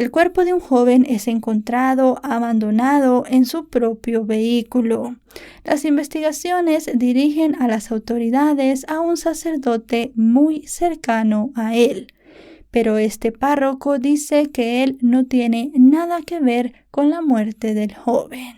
El cuerpo de un joven es encontrado abandonado en su propio vehículo. Las investigaciones dirigen a las autoridades a un sacerdote muy cercano a él, pero este párroco dice que él no tiene nada que ver con la muerte del joven.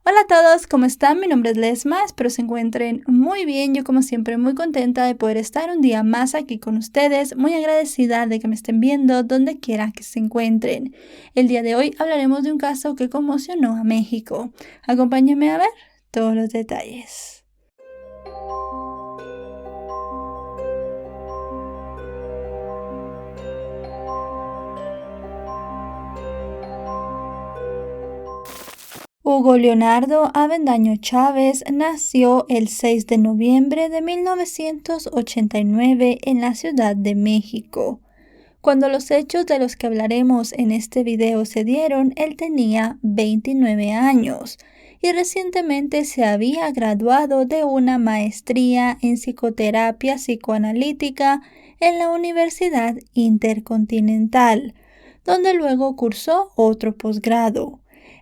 Hola a todos, ¿cómo están? Mi nombre es Lesma, espero se encuentren muy bien. Yo como siempre muy contenta de poder estar un día más aquí con ustedes, muy agradecida de que me estén viendo donde quiera que se encuentren. El día de hoy hablaremos de un caso que conmocionó a México. Acompáñenme a ver todos los detalles. Hugo Leonardo Avendaño Chávez nació el 6 de noviembre de 1989 en la Ciudad de México. Cuando los hechos de los que hablaremos en este video se dieron, él tenía 29 años y recientemente se había graduado de una maestría en psicoterapia psicoanalítica en la Universidad Intercontinental, donde luego cursó otro posgrado.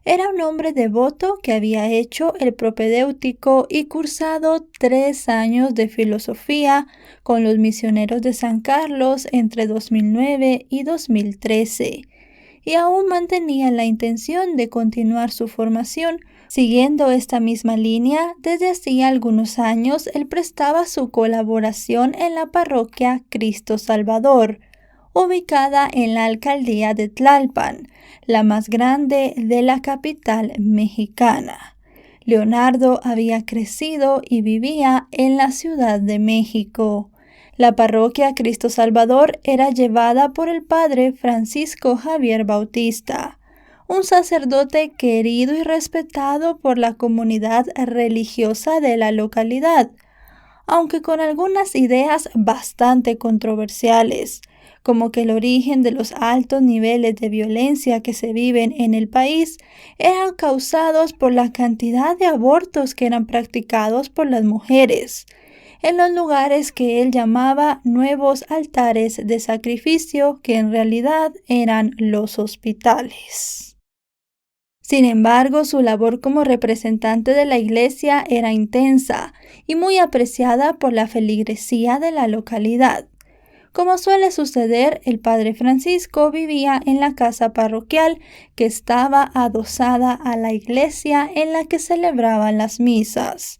Era un hombre devoto que había hecho el propedéutico y cursado 3 años de filosofía con los misioneros de San Carlos entre 2009 y 2013, y aún mantenía la intención de continuar su formación. Siguiendo esta misma línea, desde hacía algunos años él prestaba su colaboración en la parroquia Cristo Salvador, ubicada en la alcaldía de Tlalpan, la más grande de la capital mexicana. Leonardo había crecido y vivía en la Ciudad de México. La parroquia Cristo Salvador era llevada por el padre Francisco Javier Bautista, un sacerdote querido y respetado por la comunidad religiosa de la localidad, aunque con algunas ideas bastante controversiales, como que el origen de los altos niveles de violencia que se viven en el país eran causados por la cantidad de abortos que eran practicados por las mujeres, en los lugares que él llamaba nuevos altares de sacrificio, que en realidad eran los hospitales. Sin embargo, su labor como representante de la iglesia era intensa y muy apreciada por la feligresía de la localidad. Como suele suceder, el padre Francisco vivía en la casa parroquial que estaba adosada a la iglesia en la que celebraban las misas.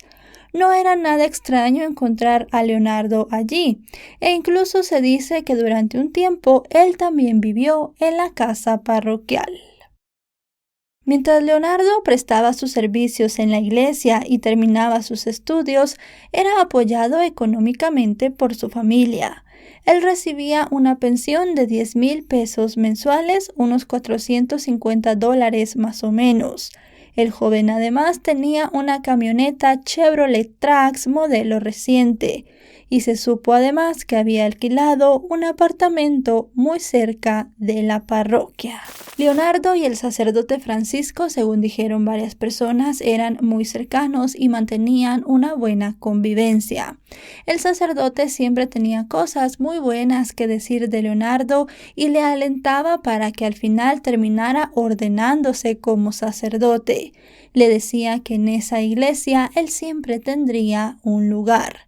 No era nada extraño encontrar a Leonardo allí, e incluso se dice que durante un tiempo él también vivió en la casa parroquial. Mientras Leonardo prestaba sus servicios en la iglesia y terminaba sus estudios, era apoyado económicamente por su familia. Él recibía una pensión de 10,000 pesos mensuales, unos $450 más o menos. El joven además tenía una camioneta Chevrolet Trax modelo reciente, y se supo además que había alquilado un apartamento muy cerca de la parroquia. Leonardo y el sacerdote Francisco, según dijeron varias personas, eran muy cercanos y mantenían una buena convivencia. El sacerdote siempre tenía cosas muy buenas que decir de Leonardo y le alentaba para que al final terminara ordenándose como sacerdote. Le decía que en esa iglesia él siempre tendría un lugar.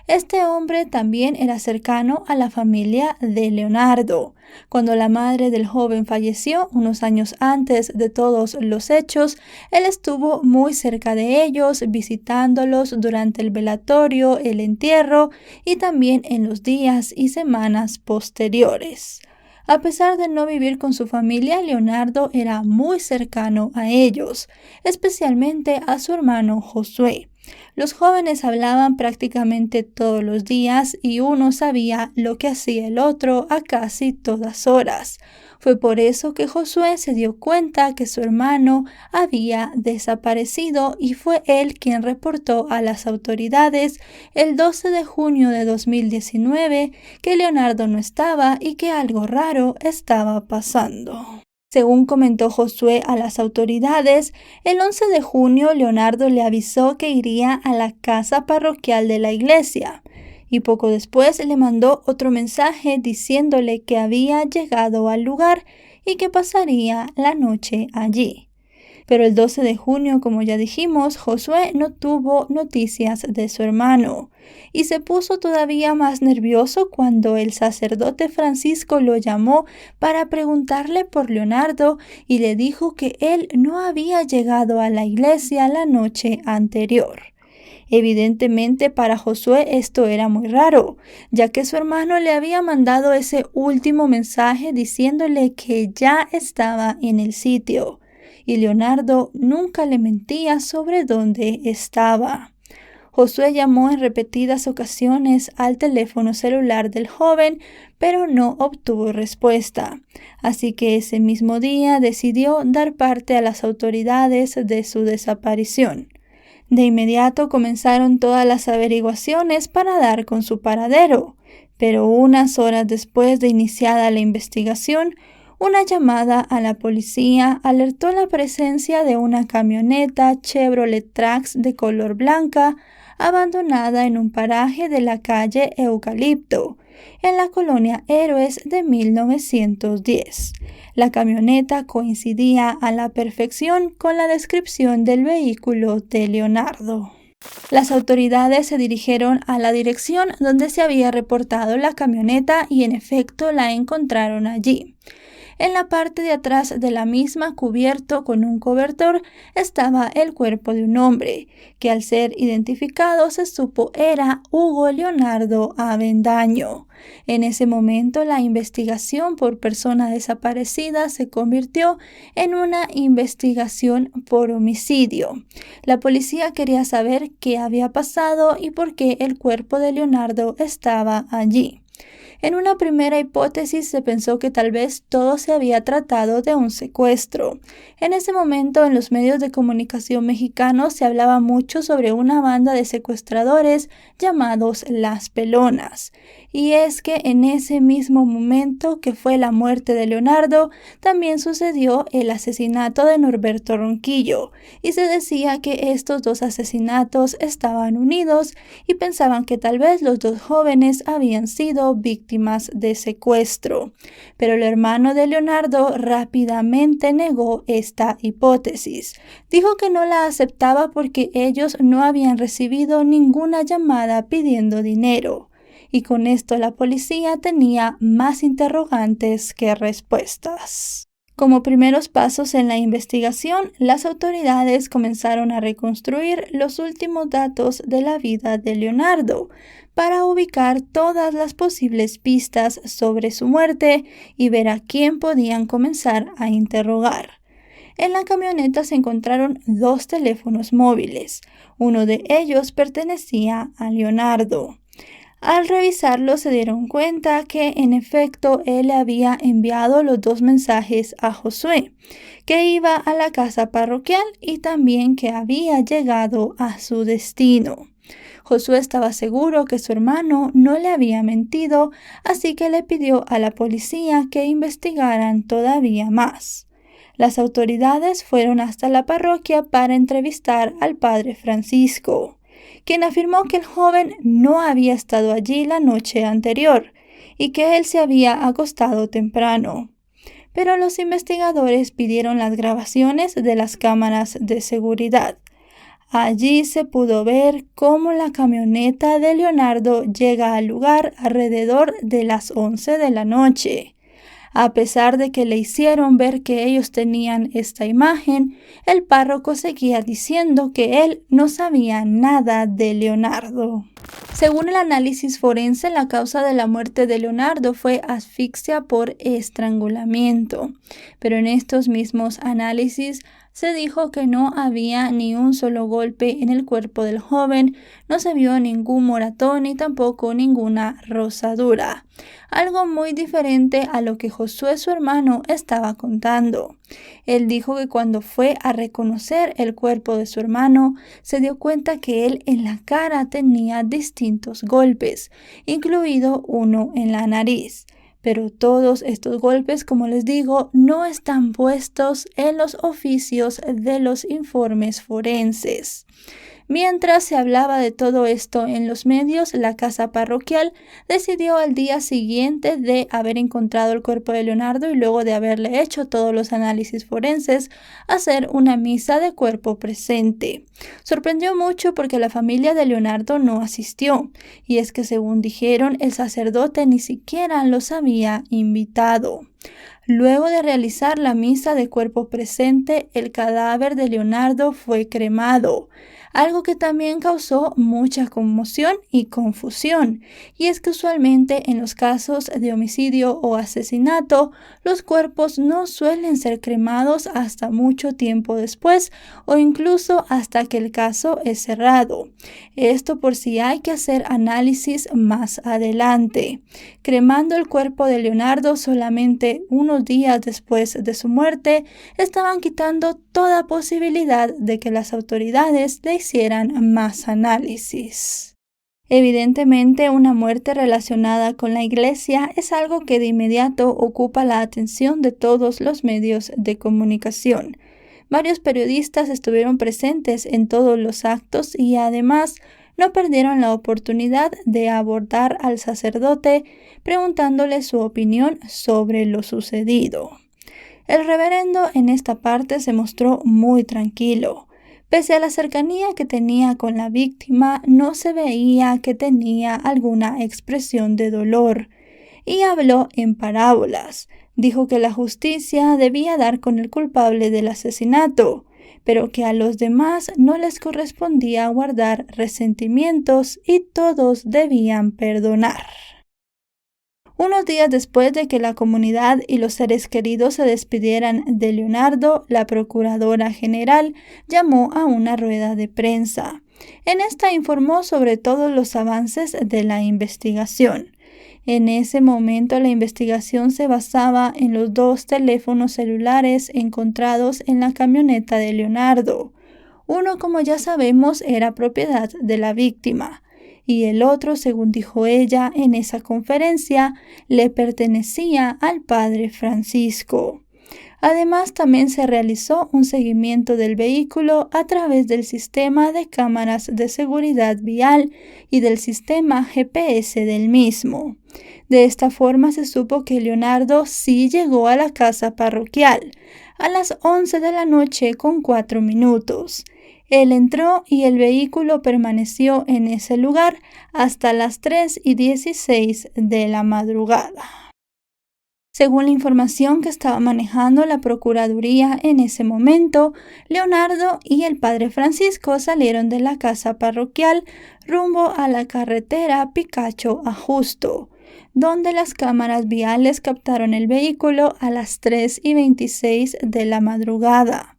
Este hombre también era cercano a la familia de Leonardo. Cuando la madre del joven falleció unos años antes de todos los hechos, él estuvo muy cerca de ellos, visitándolos durante el velatorio, el entierro y también en los días y semanas posteriores. A pesar de no vivir con su familia, Leonardo era muy cercano a ellos, especialmente a su hermano Josué. Los jóvenes hablaban prácticamente todos los días y uno sabía lo que hacía el otro a casi todas horas. Fue por eso que Josué se dio cuenta que su hermano había desaparecido y fue él quien reportó a las autoridades el 12 de junio de 2019 que Leonardo no estaba y que algo raro estaba pasando. Según comentó Josué a las autoridades, el 11 de junio Leonardo le avisó que iría a la casa parroquial de la iglesia y poco después le mandó otro mensaje diciéndole que había llegado al lugar y que pasaría la noche allí. Pero el 12 de junio, como ya dijimos, Josué no tuvo noticias de su hermano y se puso todavía más nervioso cuando el sacerdote Francisco lo llamó para preguntarle por Leonardo y le dijo que él no había llegado a la iglesia la noche anterior. Evidentemente para Josué esto era muy raro, ya que su hermano le había mandado ese último mensaje diciéndole que ya estaba en el sitio, y Leonardo nunca le mentía sobre dónde estaba. Josué llamó en repetidas ocasiones al teléfono celular del joven, pero no obtuvo respuesta. Así que ese mismo día decidió dar parte a las autoridades de su desaparición. De inmediato comenzaron todas las averiguaciones para dar con su paradero, pero unas horas después de iniciada la investigación, una llamada a la policía alertó la presencia de una camioneta Chevrolet Trax de color blanca abandonada en un paraje de la calle Eucalipto, en la colonia Héroes de 1910. La camioneta coincidía a la perfección con la descripción del vehículo de Leonardo. Las autoridades se dirigieron a la dirección donde se había reportado la camioneta y en efecto la encontraron allí. En la parte de atrás de la misma, cubierto con un cobertor, estaba el cuerpo de un hombre, que al ser identificado se supo era Hugo Leonardo Avendaño. En ese momento, la investigación por persona desaparecida se convirtió en una investigación por homicidio. La policía quería saber qué había pasado y por qué el cuerpo de Leonardo estaba allí. En una primera hipótesis se pensó que tal vez todo se había tratado de un secuestro. En ese momento en los medios de comunicación mexicanos se hablaba mucho sobre una banda de secuestradores llamados Las Pelonas. Y es que en ese mismo momento que fue la muerte de Leonardo, también sucedió el asesinato de Norberto Ronquillo, y se decía que estos dos asesinatos estaban unidos y pensaban que tal vez los dos jóvenes habían sido víctimas de secuestro. Pero el hermano de Leonardo rápidamente negó esta hipótesis. Dijo que no la aceptaba porque ellos no habían recibido ninguna llamada pidiendo dinero. Y con esto la policía tenía más interrogantes que respuestas. Como primeros pasos en la investigación, las autoridades comenzaron a reconstruir los últimos datos de la vida de Leonardo para ubicar todas las posibles pistas sobre su muerte y ver a quién podían comenzar a interrogar. En la camioneta se encontraron 2 teléfonos móviles. Uno de ellos pertenecía a Leonardo. Al revisarlo se dieron cuenta que en efecto él le había enviado los 2 mensajes a Josué, que iba a la casa parroquial y también que había llegado a su destino. Josué estaba seguro que su hermano no le había mentido, así que le pidió a la policía que investigaran todavía más. Las autoridades fueron hasta la parroquia para entrevistar al padre Francisco, quien afirmó que el joven no había estado allí la noche anterior y que él se había acostado temprano. Pero los investigadores pidieron las grabaciones de las cámaras de seguridad. Allí se pudo ver cómo la camioneta de Leonardo llega al lugar alrededor de las 11 de la noche. A pesar de que le hicieron ver que ellos tenían esta imagen, el párroco seguía diciendo que él no sabía nada de Leonardo. Según el análisis forense, la causa de la muerte de Leonardo fue asfixia por estrangulamiento, pero en estos mismos análisis se dijo que no había ni un solo golpe en el cuerpo del joven, no se vio ningún moratón ni tampoco ninguna rozadura. Algo muy diferente a lo que Josué, su hermano, estaba contando. Él dijo que cuando fue a reconocer el cuerpo de su hermano, se dio cuenta que él en la cara tenía distintos golpes, incluido uno en la nariz. Pero todos estos golpes, como les digo, no están puestos en los oficios de los informes forenses. Mientras se hablaba de todo esto en los medios, la casa parroquial decidió al día siguiente de haber encontrado el cuerpo de Leonardo y luego de haberle hecho todos los análisis forenses, hacer una misa de cuerpo presente. Sorprendió mucho porque la familia de Leonardo no asistió, y es que según dijeron, el sacerdote ni siquiera los había invitado. Luego de realizar la misa de cuerpo presente, el cadáver de Leonardo fue cremado, algo que también causó mucha conmoción y confusión. Y es que usualmente en los casos de homicidio o asesinato, los cuerpos no suelen ser cremados hasta mucho tiempo después o incluso hasta que el caso es cerrado. Esto por si hay que hacer análisis más adelante. Cremando el cuerpo de Leonardo solamente unos días después de su muerte, estaban quitando toda posibilidad de que las autoridades le hicieran más análisis. Evidentemente, una muerte relacionada con la iglesia es algo que de inmediato ocupa la atención de todos los medios de comunicación. Varios periodistas estuvieron presentes en todos los actos y además no perdieron la oportunidad de abordar al sacerdote preguntándole su opinión sobre lo sucedido. El reverendo en esta parte se mostró muy tranquilo. Pese a la cercanía que tenía con la víctima, no se veía que tenía alguna expresión de dolor, y habló en parábolas. Dijo que la justicia debía dar con el culpable del asesinato, pero que a los demás no les correspondía guardar resentimientos y todos debían perdonar. Unos días después de que la comunidad y los seres queridos se despidieran de Leonardo, la Procuradora General llamó a una rueda de prensa. En esta informó sobre todos los avances de la investigación. En ese momento la investigación se basaba en los 2 teléfonos celulares encontrados en la camioneta de Leonardo. Uno, como ya sabemos, era propiedad de la víctima, y el otro, según dijo ella en esa conferencia, le pertenecía al padre Francisco. Además, también se realizó un seguimiento del vehículo a través del sistema de cámaras de seguridad vial y del sistema GPS del mismo. De esta forma se supo que Leonardo sí llegó a la casa parroquial a las 11 de la noche con 4 minutos. Él entró y el vehículo permaneció en ese lugar hasta las 3:16 de la madrugada. Según la información que estaba manejando la Procuraduría en ese momento, Leonardo y el padre Francisco salieron de la casa parroquial rumbo a la carretera Picacho a Justo, donde las cámaras viales captaron el vehículo a las 3:26 de la madrugada.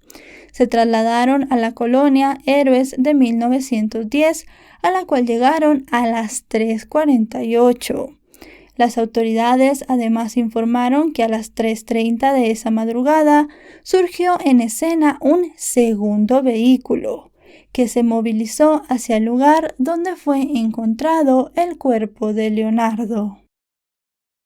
Se trasladaron a la colonia Héroes de 1910, a la cual llegaron a las 3:48. Las autoridades además informaron que a las 3:30 de esa madrugada surgió en escena un segundo vehículo, que se movilizó hacia el lugar donde fue encontrado el cuerpo de Leonardo.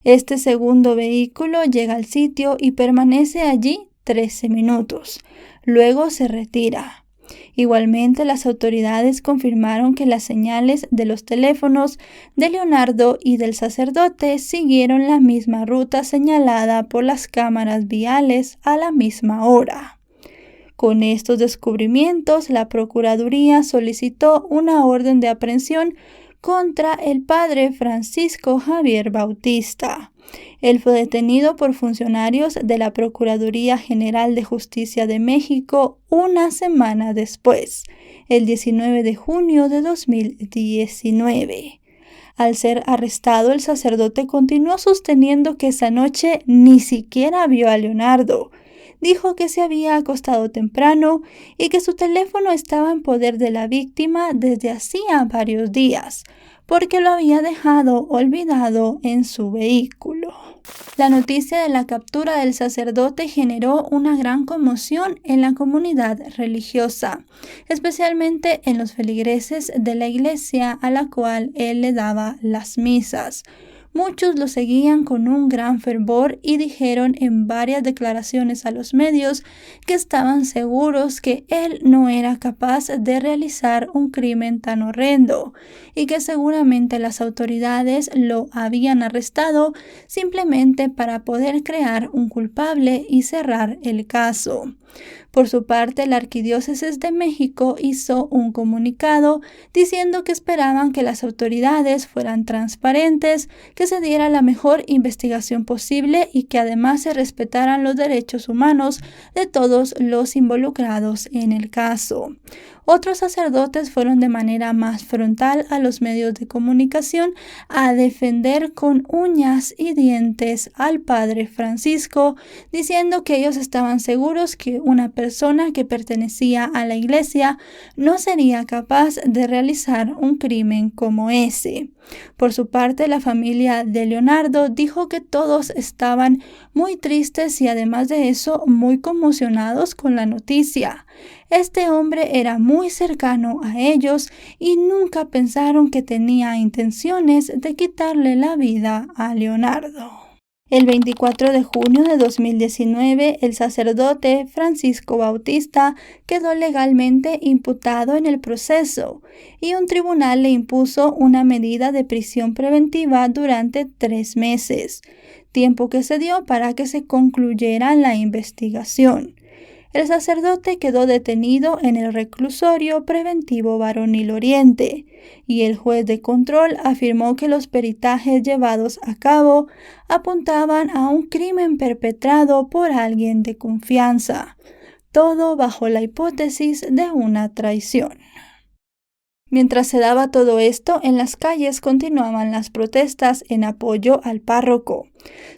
Este segundo vehículo llega al sitio y permanece allí 13 minutos. Luego se retira. Igualmente, las autoridades confirmaron que las señales de los teléfonos de Leonardo y del sacerdote siguieron la misma ruta señalada por las cámaras viales a la misma hora. Con estos descubrimientos, la Procuraduría solicitó una orden de aprehensión contra el padre Francisco Javier Bautista. Él fue detenido por funcionarios de la Procuraduría General de Justicia de México una semana después, el 19 de junio de 2019. Al ser arrestado, el sacerdote continuó sosteniendo que esa noche ni siquiera vio a Leonardo. Dijo que se había acostado temprano y que su teléfono estaba en poder de la víctima desde hacía varios días, porque lo había dejado olvidado en su vehículo. La noticia de la captura del sacerdote generó una gran conmoción en la comunidad religiosa, especialmente en los feligreses de la iglesia a la cual él le daba las misas. muchos lo seguían con un gran fervor y dijeron en varias declaraciones a los medios que estaban seguros que él no era capaz de realizar un crimen tan horrendo y que seguramente las autoridades lo habían arrestado simplemente para poder crear un culpable y cerrar el caso. Por su parte, la Arquidiócesis de México hizo un comunicado diciendo que esperaban que las autoridades fueran transparentes, que se diera la mejor investigación posible y que además se respetaran los derechos humanos de todos los involucrados en el caso. Otros sacerdotes fueron de manera más frontal a los medios de comunicación a defender con uñas y dientes al padre Francisco, diciendo que ellos estaban seguros que una persona que pertenecía a la iglesia no sería capaz de realizar un crimen como ese. Por su parte, la familia de Leonardo dijo que todos estaban muy tristes y además de eso muy conmocionados con la noticia. Este hombre era muy cercano a ellos y nunca pensaron que tenía intenciones de quitarle la vida a Leonardo. El 24 de junio de 2019, el sacerdote Francisco Bautista quedó legalmente imputado en el proceso y un tribunal le impuso una medida de prisión preventiva durante 3 meses, tiempo que se dio para que se concluyera la investigación. El sacerdote quedó detenido en el reclusorio preventivo Varonil Oriente y el juez de control afirmó que los peritajes llevados a cabo apuntaban a un crimen perpetrado por alguien de confianza, todo bajo la hipótesis de una traición. Mientras se daba todo esto, en las calles continuaban las protestas en apoyo al párroco.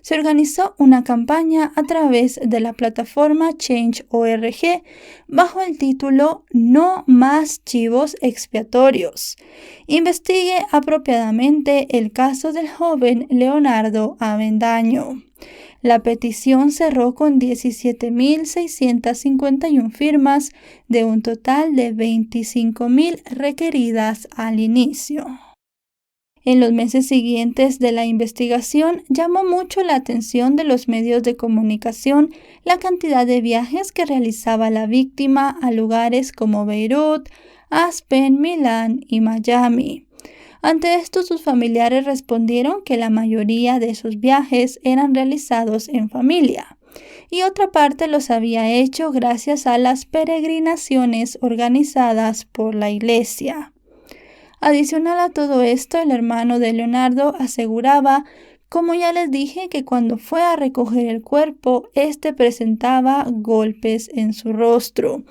Se organizó una campaña a través de la plataforma Change.org bajo el título No más chivos expiatorios. Investigue apropiadamente el caso del joven Leonardo Avendaño. La petición cerró con 17.651 firmas de un total de 25.000 requeridas al inicio. En los meses siguientes de la investigación, llamó mucho la atención de los medios de comunicación la cantidad de viajes que realizaba la víctima a lugares como Beirut, Aspen, Milán y Miami. Ante esto, sus familiares respondieron que la mayoría de esos viajes eran realizados en familia y otra parte los había hecho gracias a las peregrinaciones organizadas por la iglesia. Adicional a todo esto, el hermano de Leonardo aseguraba, como ya les dije, que cuando fue a recoger el cuerpo, presentaba golpes en su rostro.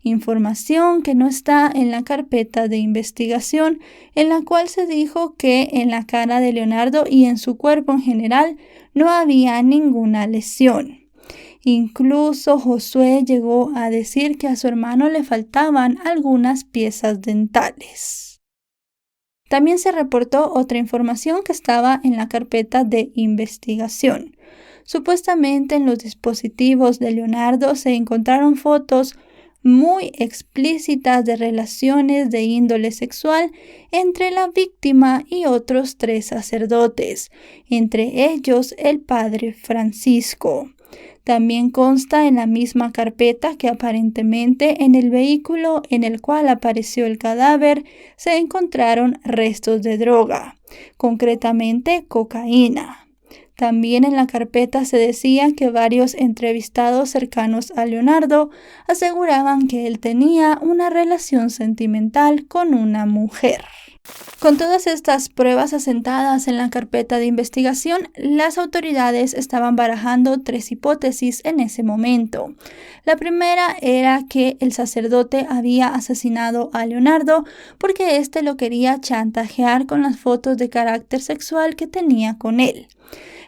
Información que no está en la carpeta de investigación, en la cual se dijo que en la cara de Leonardo y en su cuerpo en general no había ninguna lesión. Incluso Josué llegó a decir que a su hermano le faltaban algunas piezas dentales. También se reportó otra información que estaba en la carpeta de investigación. Supuestamente en los dispositivos de Leonardo se encontraron fotos muy explícitas de relaciones de índole sexual entre la víctima y otros 3 sacerdotes, entre ellos el padre Francisco. También consta en la misma carpeta que aparentemente en el vehículo en el cual apareció el cadáver se encontraron restos de droga, concretamente cocaína. También en la carpeta se decía que varios entrevistados cercanos a Leonardo aseguraban que él tenía una relación sentimental con una mujer. Con todas estas pruebas asentadas en la carpeta de investigación, las autoridades estaban barajando 3 hipótesis en ese momento. La primera era que el sacerdote había asesinado a Leonardo porque lo quería chantajear con las fotos de carácter sexual que tenía con él.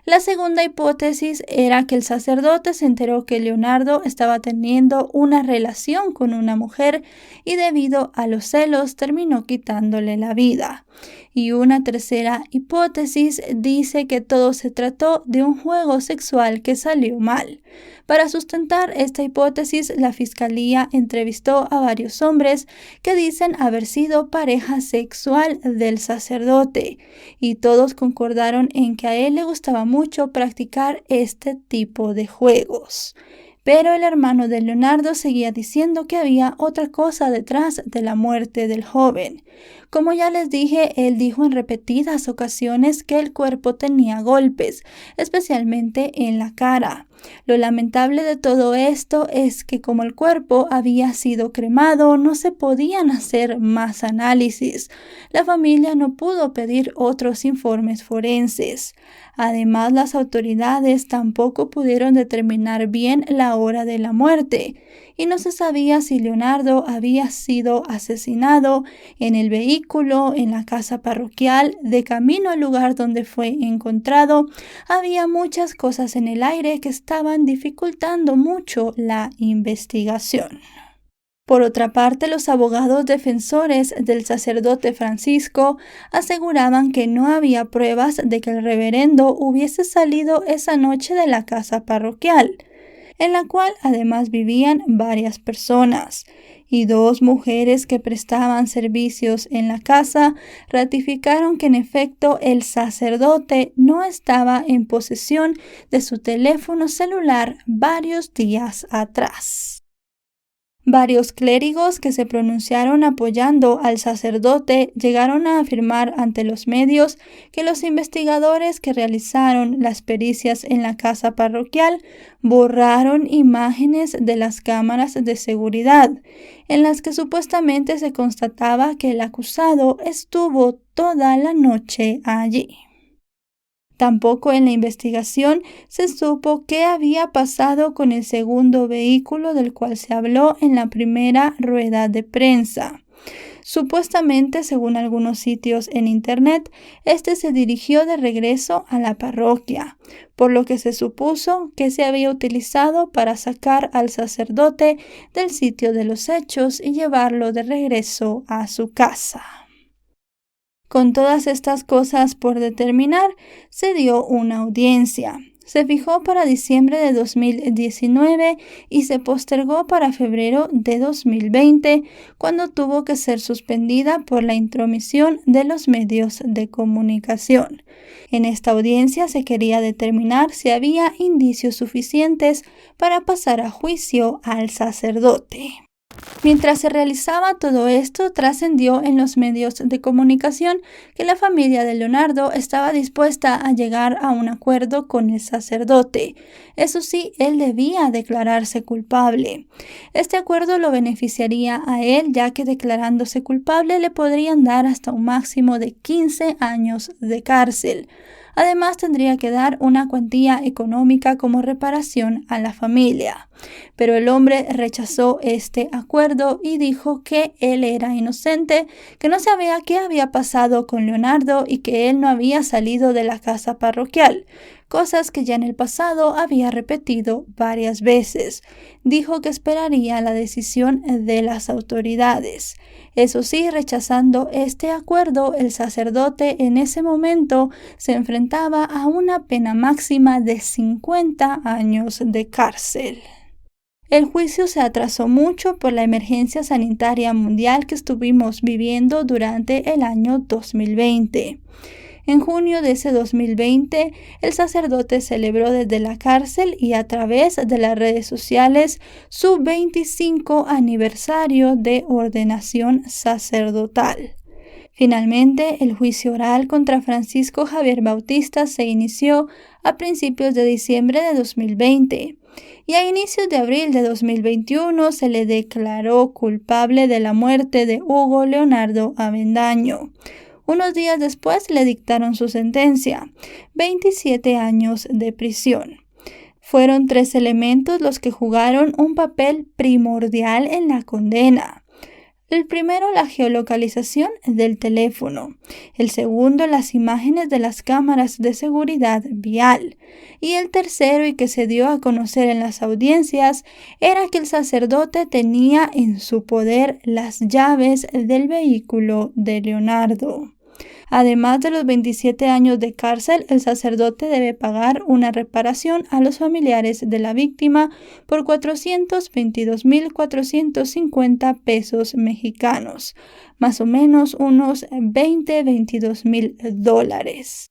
La segunda hipótesis era que el sacerdote se enteró que Leonardo estaba teniendo una relación con una mujer y debido a los celos terminó quitándole la vida. y una tercera hipótesis dice que todo se trató de un juego sexual que salió mal. Para sustentar esta hipótesis, la fiscalía entrevistó a varios hombres que dicen haber sido pareja sexual del sacerdote, y todos concordaron en que a él le gustaba mucho practicar este tipo de juegos. Pero el hermano de Leonardo seguía diciendo que había otra cosa detrás de la muerte del joven. Como ya les dije, él dijo en repetidas ocasiones que el cuerpo tenía golpes, especialmente en la cara. Lo lamentable de todo esto es que como el cuerpo había sido cremado, no se podían hacer más análisis. La familia no pudo pedir otros informes forenses. Además, las autoridades tampoco pudieron determinar bien la hora de la muerte, y no se sabía si Leonardo había sido asesinado en el vehículo, en la casa parroquial, de camino al lugar donde fue encontrado. Había muchas cosas en el aire que estaban dificultando mucho la investigación. Por otra parte, los abogados defensores del sacerdote Francisco aseguraban que no había pruebas de que el reverendo hubiese salido esa noche de la casa parroquial, en la cual además vivían varias personas, y dos mujeres que prestaban servicios en la casa ratificaron que en efecto el sacerdote no estaba en posesión de su teléfono celular varios días atrás. Varios clérigos que se pronunciaron apoyando al sacerdote llegaron a afirmar ante los medios que los investigadores que realizaron las pericias en la casa parroquial borraron imágenes de las cámaras de seguridad, en las que supuestamente se constataba que el acusado estuvo toda la noche allí. Tampoco en la investigación se supo qué había pasado con el segundo vehículo del cual se habló en la primera rueda de prensa. Supuestamente, según algunos sitios en internet, este se dirigió de regreso a la parroquia, por lo que se supuso que se había utilizado para sacar al sacerdote del sitio de los hechos y llevarlo de regreso a su casa. Con todas estas cosas por determinar, se dio una audiencia. Se fijó para diciembre de 2019 y se postergó para febrero de 2020, cuando tuvo que ser suspendida por la intromisión de los medios de comunicación. En esta audiencia se quería determinar si había indicios suficientes para pasar a juicio al sacerdote. Mientras se realizaba todo esto, trascendió en los medios de comunicación que la familia de Leonardo estaba dispuesta a llegar a un acuerdo con el sacerdote. Eso sí, él debía declararse culpable. Este acuerdo lo beneficiaría a él, ya que declarándose culpable le podrían dar hasta un máximo de 15 años de cárcel. Además, tendría que dar una cuantía económica como reparación a la familia. Pero el hombre rechazó este acuerdo y dijo que él era inocente, que no sabía qué había pasado con Leonardo y que él no había salido de la casa parroquial, cosas que ya en el pasado había repetido varias veces. Dijo que esperaría la decisión de las autoridades. Eso sí, rechazando este acuerdo, el sacerdote en ese momento se enfrentaba a una pena máxima de 50 años de cárcel. El juicio se atrasó mucho por la emergencia sanitaria mundial que estuvimos viviendo durante el año 2020. En junio de ese 2020, el sacerdote celebró desde la cárcel y a través de las redes sociales su 25 aniversario de ordenación sacerdotal. Finalmente, el juicio oral contra Francisco Javier Bautista se inició a principios de diciembre de 2020 y a inicios de abril de 2021 se le declaró culpable de la muerte de Hugo Leonardo Avendaño. Unos días después le dictaron su sentencia, 27 años de prisión. Fueron 3 elementos los que jugaron un papel primordial en la condena. El primero, la geolocalización del teléfono. El segundo, las imágenes de las cámaras de seguridad vial. Y el tercero, y que se dio a conocer en las audiencias, era que el sacerdote tenía en su poder las llaves del vehículo de Leonardo. Además de los 27 años de cárcel, el sacerdote debe pagar una reparación a los familiares de la víctima por 422,450 pesos mexicanos, más o menos unos 22 mil dólares.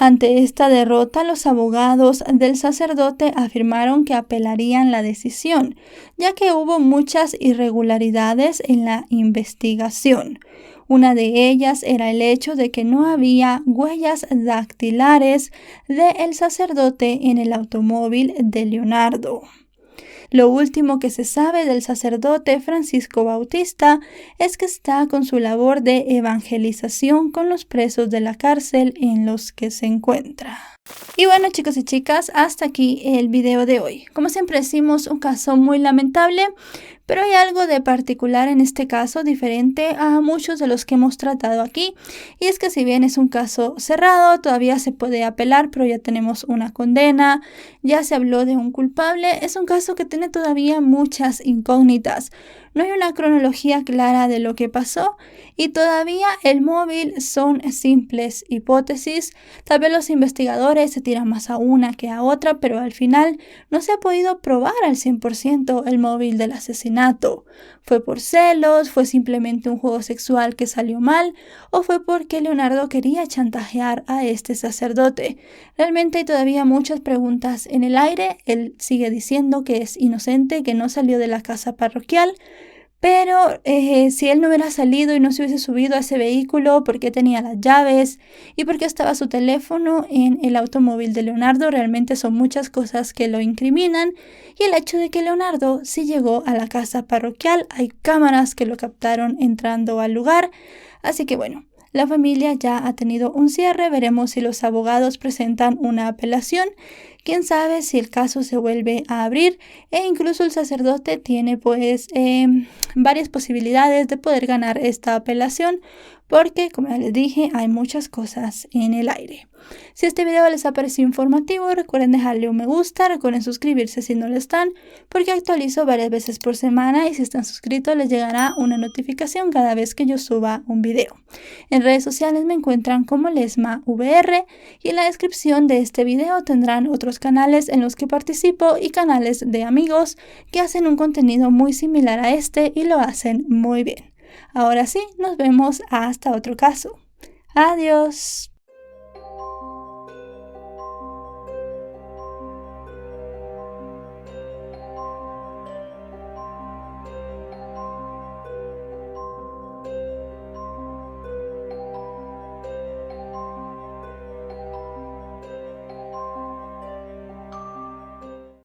Ante esta derrota, los abogados del sacerdote afirmaron que apelarían la decisión, ya que hubo muchas irregularidades en la investigación. Una de ellas era el hecho de que no había huellas dactilares del sacerdote en el automóvil de Leonardo. Lo último que se sabe del sacerdote Francisco Bautista es que está con su labor de evangelización con los presos de la cárcel en los que se encuentra. Y bueno, chicos y chicas, hasta aquí el video de hoy. Como siempre decimos, un caso muy lamentable, pero hay algo de particular en este caso, diferente a muchos de los que hemos tratado aquí, y es que si bien es un caso cerrado, todavía se puede apelar, pero ya tenemos una condena, ya se habló de un culpable, es un caso que tiene todavía muchas incógnitas. No hay una cronología clara de lo que pasó y todavía el móvil son simples hipótesis. Tal vez los investigadores se tiran más a una que a otra, pero al final no se ha podido probar al 100% el móvil del asesinato. ¿Fue por celos? ¿Fue simplemente un juego sexual que salió mal? ¿O fue porque Leonardo quería chantajear a este sacerdote? Realmente hay todavía muchas preguntas en el aire. Él sigue diciendo que es inocente, que no salió de la casa parroquial. Pero si él no hubiera salido y no se hubiese subido a ese vehículo, ¿por qué tenía las llaves? ¿Y por qué estaba su teléfono en el automóvil de Leonardo? Realmente son muchas cosas que lo incriminan. Y el hecho de que Leonardo sí llegó a la casa parroquial, hay cámaras que lo captaron entrando al lugar. Así que bueno, la familia ya ha tenido un cierre. Veremos si los abogados presentan una apelación. Quién sabe si el caso se vuelve a abrir e incluso el sacerdote tiene varias posibilidades de poder ganar esta apelación porque, como ya les dije, hay muchas cosas en el aire. Si este video les ha parecido informativo, recuerden dejarle un me gusta, recuerden suscribirse si no lo están, porque actualizo varias veces por semana y si están suscritos les llegará una notificación cada vez que yo suba un video. En redes sociales me encuentran como LesmaVR y en la descripción de este video tendrán otros canales en los que participo y canales de amigos que hacen un contenido muy similar a este y lo hacen muy bien. Ahora sí, nos vemos hasta otro caso. Adiós.